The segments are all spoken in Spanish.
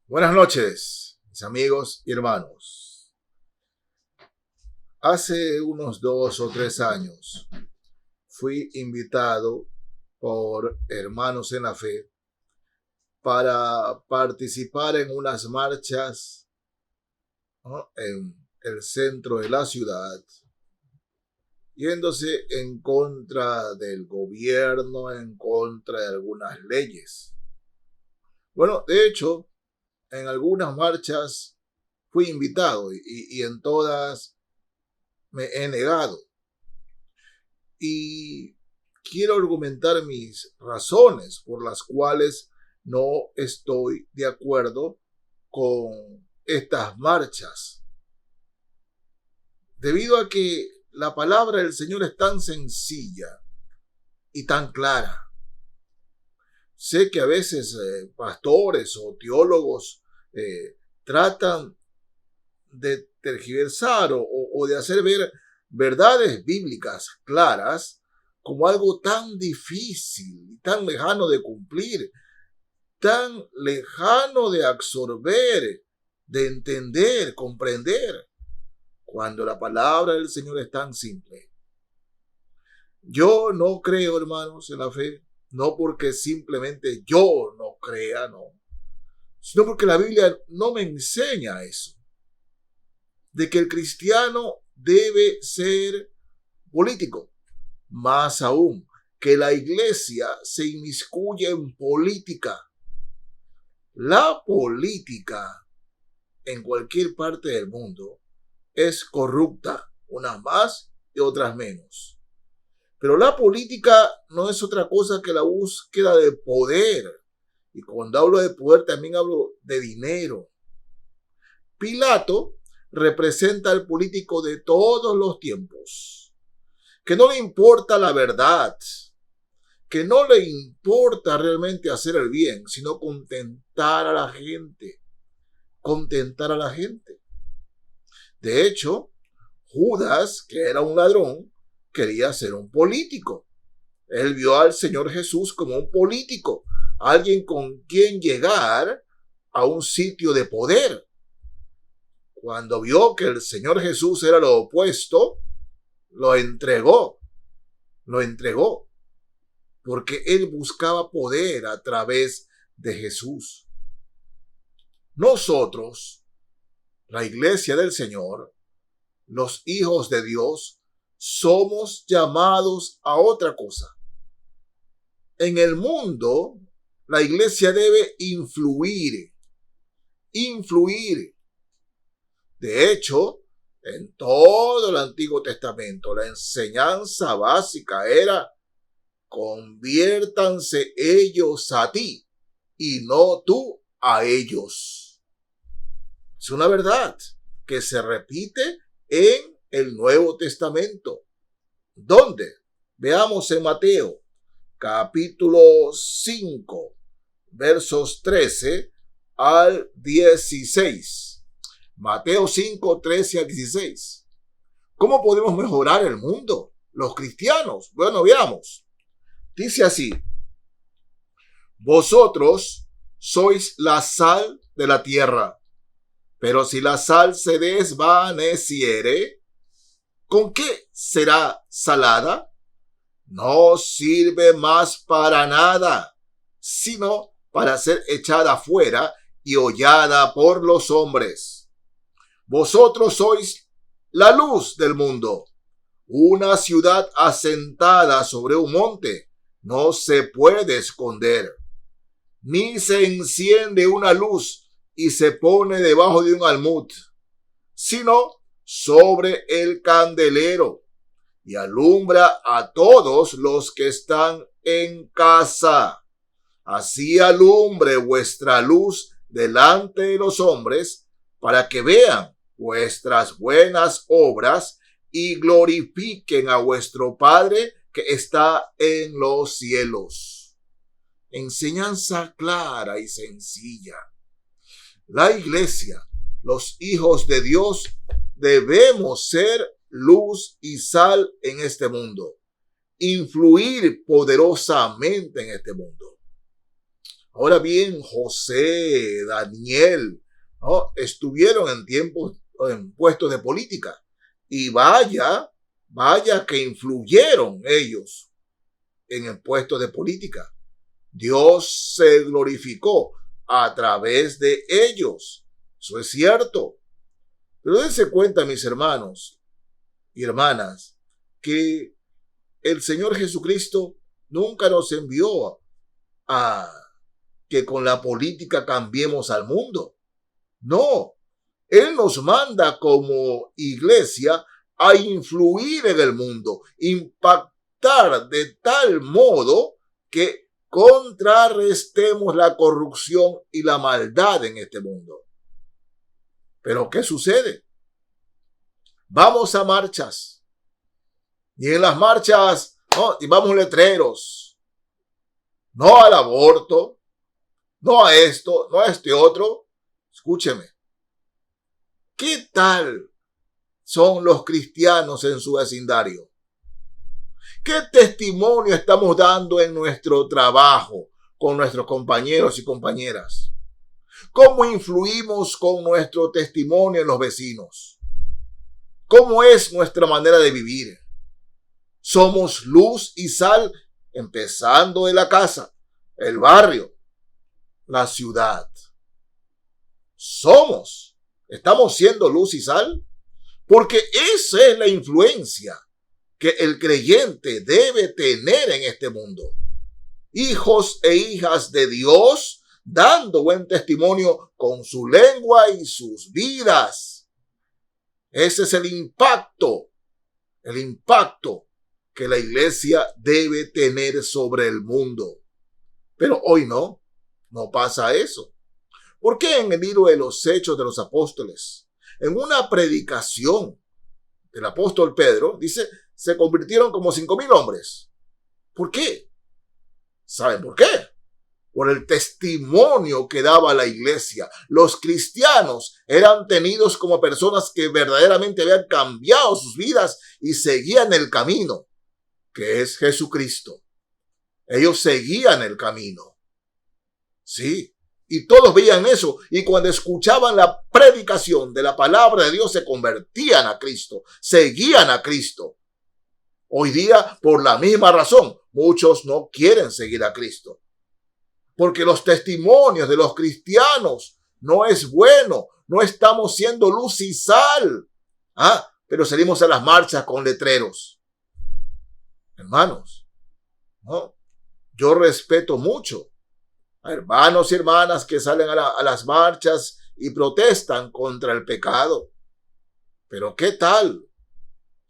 Buenas noches, mis amigos y hermanos. Hace unos 2 o 3 años fui invitado por hermanos en la fe para participar en unas marchas, ¿no?, en el centro de la ciudad, yéndose en contra del gobierno, en contra de algunas leyes. Bueno, de hecho, en algunas marchas fui invitado y en todas me he negado. Y quiero argumentar mis razones por las cuales no estoy de acuerdo con estas marchas. Debido a que la palabra del Señor es tan sencilla y tan clara. Sé que a veces pastores o teólogos tratan de tergiversar o de hacer ver verdades bíblicas claras como algo tan difícil y tan lejano de cumplir, tan lejano de absorber, de entender, comprender, cuando la palabra del Señor es tan simple. Yo no creo, hermanos, en la fe, no porque simplemente yo no crea, no, sino porque la Biblia no me enseña eso, de que el cristiano debe ser político. Más aún, que la iglesia se inmiscuye en política. La política en cualquier parte del mundo es corrupta, unas más y otras menos. Pero la política no es otra cosa que la búsqueda de poder. Y cuando hablo de poder también hablo de dinero. Pilato representa al político de todos los tiempos, que no le importa la verdad, que no le importa realmente hacer el bien, sino contentar a la gente, contentar a la gente. De hecho, Judas, que era un ladrón, quería ser un político. Él vio al Señor Jesús como un político, alguien con quien llegar a un sitio de poder. Cuando vio que el Señor Jesús era lo opuesto, lo entregó, porque él buscaba poder a través de Jesús. Nosotros, la iglesia del Señor, los hijos de Dios, somos llamados a otra cosa. En el mundo, la iglesia debe influir. De hecho, en todo el Antiguo Testamento, la enseñanza básica era: conviértanse ellos a ti y no tú a ellos. Es una verdad que se repite en el Nuevo Testamento. ¿Dónde? Veamos en Mateo, capítulo 5, versos 13 al 16. Mateo 5, 13 al 16. ¿Cómo podemos mejorar el mundo, los cristianos? Bueno, veamos. Dice así: vosotros sois la sal de la tierra, pero si la sal se desvaneciere, ¿con qué será salada? No sirve más para nada, sino para ser echada fuera y hollada por los hombres. Vosotros sois la luz del mundo. Una ciudad asentada sobre un monte no se puede esconder, ni se enciende una luz y se pone debajo de un almud, sino sobre el candelero, y alumbra a todos los que están en casa. Así alumbre vuestra luz delante de los hombres, para que vean vuestras buenas obras y glorifiquen a vuestro Padre que está en los cielos. Enseñanza clara y sencilla. La iglesia, los hijos de Dios, debemos ser luz y sal en este mundo, influir poderosamente en este mundo. Ahora bien, José, Daniel, ¿no?, estuvieron en puestos de política. Y vaya que influyeron ellos en el puesto de política. Dios se glorificó a través de ellos. Eso es cierto. Pero dense cuenta, mis hermanos y hermanas, que el Señor Jesucristo nunca nos envió a que con la política cambiemos al mundo. No, Él nos manda como iglesia a influir en el mundo, impactar de tal modo que contrarrestemos la corrupción y la maldad en este mundo. Pero ¿qué sucede? Vamos a marchas. Y en las marchas, no, llevamos letreros. No al aborto, no a esto, no a este otro. Escúcheme. ¿Qué tal son los cristianos en su vecindario? ¿Qué testimonio estamos dando en nuestro trabajo con nuestros compañeros y compañeras? ¿Cómo influimos con nuestro testimonio en los vecinos? ¿Cómo es nuestra manera de vivir? Somos luz y sal, empezando de la casa, el barrio, la ciudad. ¿Estamos siendo luz y sal? Porque esa es la influencia que el creyente debe tener en este mundo. Hijos e hijas de Dios, dando buen testimonio con su lengua y sus vidas. Ese es el impacto que la iglesia debe tener sobre el mundo. Pero hoy no pasa eso. ¿Por qué en el libro de los Hechos de los Apóstoles, en una predicación del apóstol Pedro, dice, se convirtieron como 5,000 hombres? ¿Por qué? ¿Saben por qué? Por el testimonio que daba la iglesia. Los cristianos eran tenidos como personas que verdaderamente habían cambiado sus vidas y seguían el camino, que es Jesucristo. Ellos seguían el camino. Sí. Y todos veían eso. Y cuando escuchaban la predicación de la palabra de Dios, se convertían a Cristo. Seguían a Cristo. Hoy día, por la misma razón, muchos no quieren seguir a Cristo. Porque los testimonios de los cristianos no es bueno. No estamos siendo luz y sal. Pero salimos a las marchas con letreros. Hermanos, ¿no? Yo respeto mucho a hermanos y hermanas que salen a las marchas y protestan contra el pecado. Pero ¿qué tal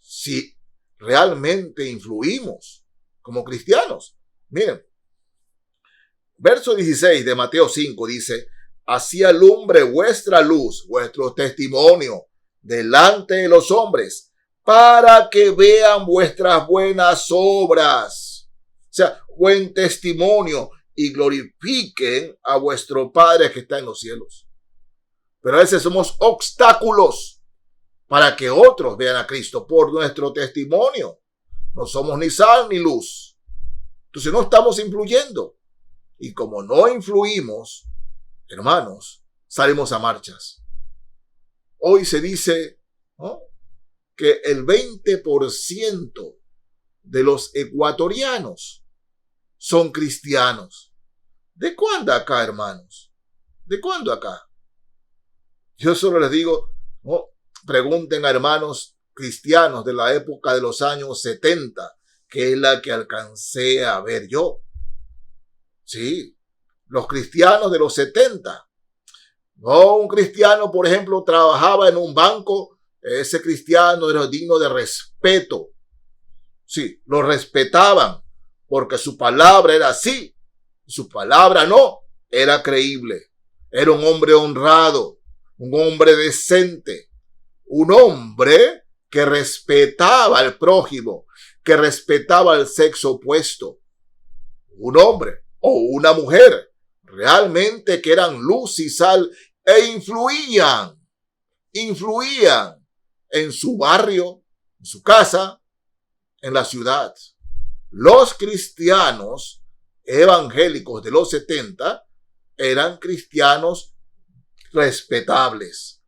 si realmente influimos como cristianos? Miren, verso 16 de Mateo 5 dice, así alumbre vuestra luz, vuestro testimonio delante de los hombres, para que vean vuestras buenas obras. O sea, buen testimonio, y glorifiquen a vuestro Padre que está en los cielos. Pero a veces somos obstáculos para que otros vean a Cristo por nuestro testimonio. No somos ni sal ni luz. Entonces no estamos influyendo. Y como no influimos, hermanos, salimos a marchas. Hoy se dice, ¿no?, que el 20% de los ecuatorianos son cristianos. ¿De cuándo acá, hermanos? ¿De cuándo acá? Yo solo les digo, ¿no?, pregunten a hermanos cristianos de la época de los años 70, que es la que alcancé a ver yo. Sí, los cristianos de los 70. No, un cristiano, por ejemplo, trabajaba en un banco, ese cristiano era digno de respeto. Sí, lo respetaban, porque su palabra era así, su palabra no, era creíble. Era un hombre honrado, un hombre decente, un hombre que respetaba al prójimo, que respetaba al sexo opuesto. Un hombre o una mujer realmente que eran luz y sal e influían en su barrio, en su casa, en la ciudad. Los cristianos evangélicos de los 70 eran cristianos respetables.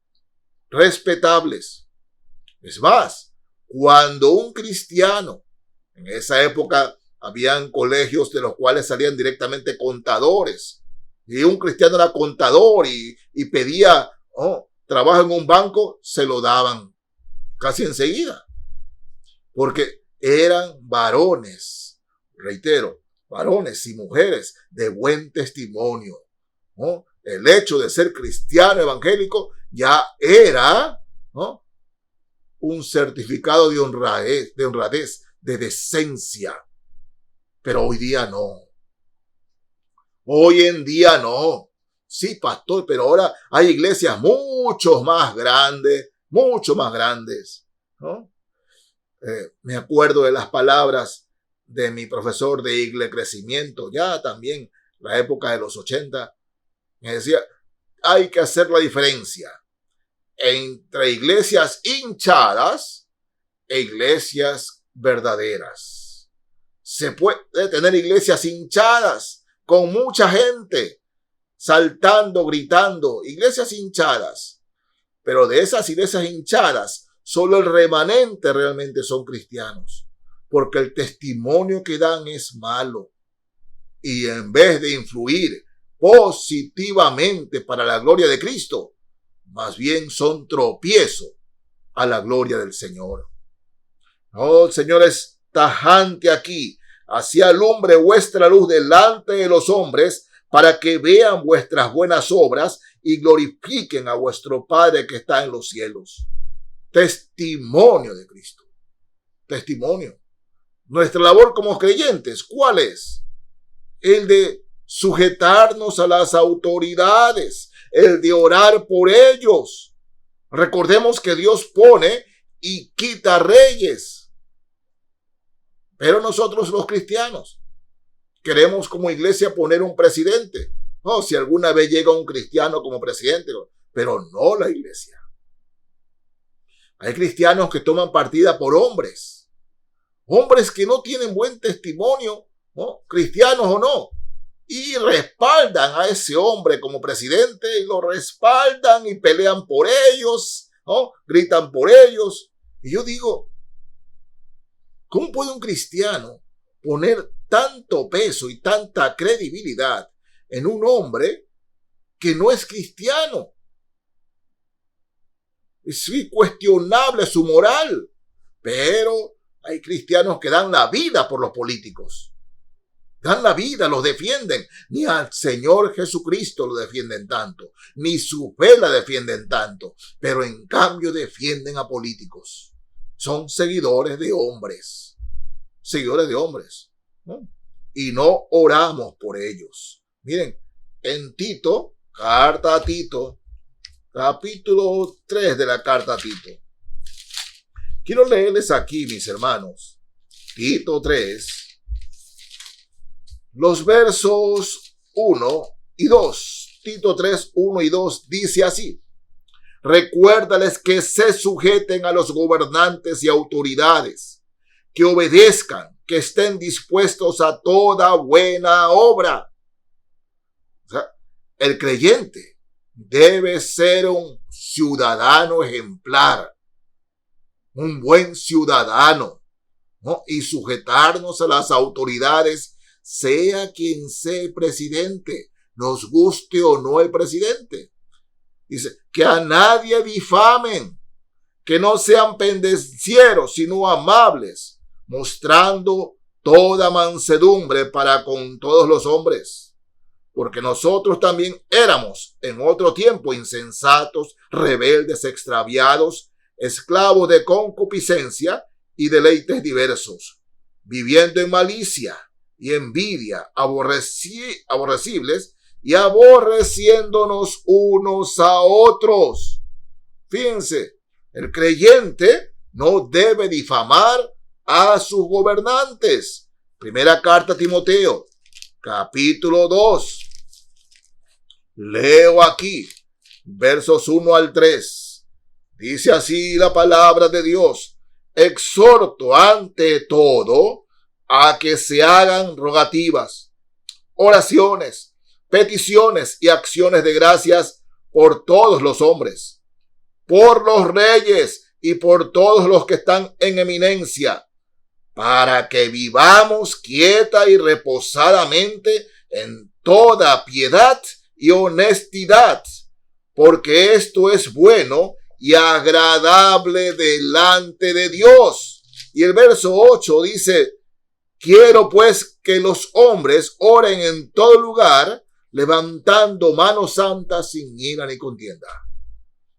Respetables. Es más, cuando un cristiano, en esa época habían colegios de los cuales salían directamente contadores, y un cristiano era contador y pedía trabajo en un banco, se lo daban casi enseguida, porque eran varones, reitero, varones y mujeres de buen testimonio, ¿no? El hecho de ser cristiano evangélico ya era, ¿no?, un certificado de honradez, de decencia. Pero hoy día no. Hoy en día no. Sí, pastor, pero ahora hay iglesias mucho más grandes, ¿no? Me acuerdo de las palabras de mi profesor de Iglesia Crecimiento, ya también la época de los 80, me decía, hay que hacer la diferencia entre iglesias hinchadas e iglesias verdaderas. Se puede tener iglesias hinchadas con mucha gente saltando, gritando, iglesias hinchadas, pero de esas iglesias hinchadas solo el remanente realmente son cristianos, porque el testimonio que dan es malo, y en vez de influir positivamente para la gloria de Cristo, más bien son tropiezo a la gloria del Señor. El Señor es tajante aquí. Así alumbre vuestra luz delante de los hombres, para que vean vuestras buenas obras y glorifiquen a vuestro Padre que está en los cielos. Testimonio de Cristo. Testimonio. Nuestra labor como creyentes, ¿cuál es? El de sujetarnos a las autoridades, el de orar por ellos. Recordemos que Dios pone y quita reyes. Pero nosotros los cristianos queremos como iglesia poner un presidente. No, si alguna vez llega un cristiano como presidente, pero no la iglesia. Hay cristianos que toman partida por hombres. Hombres que no tienen buen testimonio, ¿no?, cristianos o no, y respaldan a ese hombre como presidente, y lo respaldan y pelean por ellos, ¿no?, gritan por ellos. Y yo digo, ¿cómo puede un cristiano poner tanto peso y tanta credibilidad en un hombre que no es cristiano? Es cuestionable su moral, pero hay cristianos que dan la vida por los políticos. Dan la vida, los defienden. Ni al Señor Jesucristo lo defienden tanto, ni su fe la defienden tanto, pero en cambio defienden a políticos. Son seguidores de hombres, ¿no? Y no oramos por ellos. Miren, en Tito, carta a Tito, capítulo 3 de la carta a Tito. Quiero leerles aquí, mis hermanos, Tito 3, los versos 1 y 2. Tito 3, 1 y 2 dice así: recuérdales que se sujeten a los gobernantes y autoridades, que obedezcan, que estén dispuestos a toda buena obra. O sea, el creyente debe ser un ciudadano ejemplar, un buen ciudadano, ¿no?, y sujetarnos a las autoridades, sea quien sea el presidente, nos guste o no el presidente. Dice, que a nadie difamen, que no sean pendencieros, sino amables, mostrando toda mansedumbre para con todos los hombres. Porque nosotros también éramos en otro tiempo insensatos, rebeldes, extraviados, esclavos de concupiscencia y deleites diversos, viviendo en malicia y envidia, aborrecibles y aborreciéndonos unos a otros. Fíjense, el creyente no debe difamar a sus gobernantes. Primera carta a Timoteo, capítulo 2. Leo aquí, versos 1 al 3. Dice así la palabra de Dios: exhorto ante todo a que se hagan rogativas, oraciones, peticiones y acciones de gracias por todos los hombres, por los reyes y por todos los que están en eminencia, para que vivamos quieta y reposadamente en toda piedad y honestidad, porque esto es bueno y agradable delante de Dios. Y el verso 8 dice: quiero pues que los hombres oren en todo lugar, levantando manos santas sin ira ni contienda.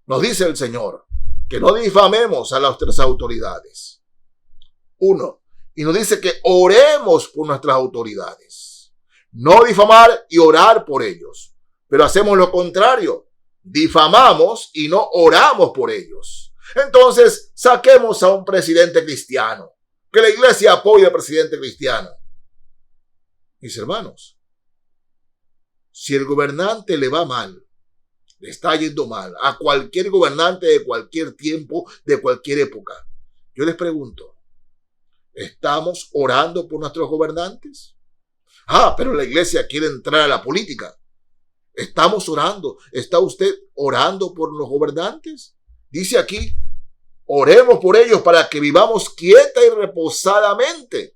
Nos dice el Señor que no difamemos a nuestras autoridades. 1. Y nos dice que oremos por nuestras autoridades. No difamar y orar por ellos. Pero hacemos lo contrario. Difamamos y no oramos por ellos. Entonces, saquemos a un presidente cristiano. Que la iglesia apoye al presidente cristiano. Mis hermanos, si el gobernante le va mal, le está yendo mal, a cualquier gobernante de cualquier tiempo, de cualquier época, yo les pregunto, ¿estamos orando por nuestros gobernantes? Pero la iglesia quiere entrar a la política. ¿Estamos orando? ¿Está usted orando por los gobernantes? Dice aquí, oremos por ellos para que vivamos quieta y reposadamente.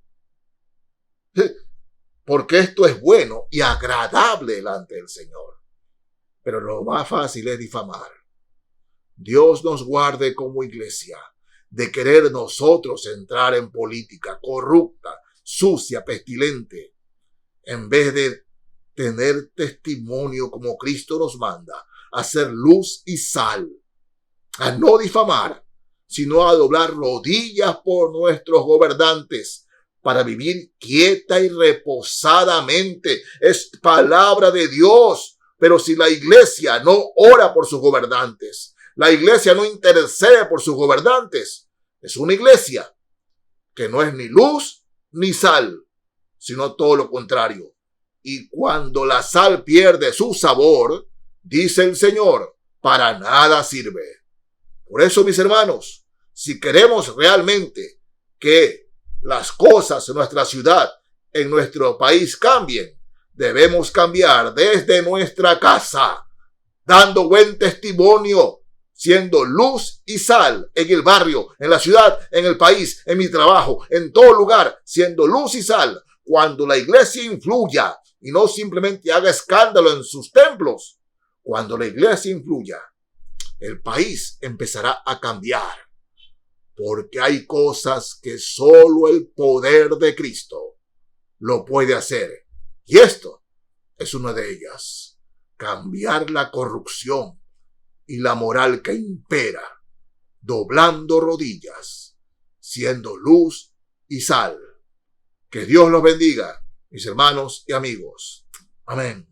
Porque esto es bueno y agradable delante del Señor. Pero lo más fácil es difamar. Dios nos guarde como iglesia de querer nosotros entrar en política corrupta, sucia, pestilente, en vez de tener testimonio como Cristo nos manda, a ser luz y sal, a no difamar, sino a doblar rodillas por nuestros gobernantes, para vivir quieta y reposadamente. Es palabra de Dios. Pero si la iglesia no ora por sus gobernantes, la iglesia no intercede por sus gobernantes, es una iglesia que no es ni luz ni sal, sino todo lo contrario. Y cuando la sal pierde su sabor, dice el Señor, para nada sirve. Por eso, mis hermanos, si queremos realmente que las cosas en nuestra ciudad, en nuestro país cambien, debemos cambiar desde nuestra casa, dando buen testimonio, siendo luz y sal en el barrio, en la ciudad, en el país, en mi trabajo, en todo lugar, siendo luz y sal. Cuando la iglesia influya y no simplemente haga escándalo en sus templos, cuando la iglesia influya, el país empezará a cambiar. Porque hay cosas que solo el poder de Cristo lo puede hacer. Y esto es una de ellas. Cambiar la corrupción y la moral que impera, doblando rodillas, siendo luz y sal. Que Dios los bendiga, mis hermanos y amigos. Amén.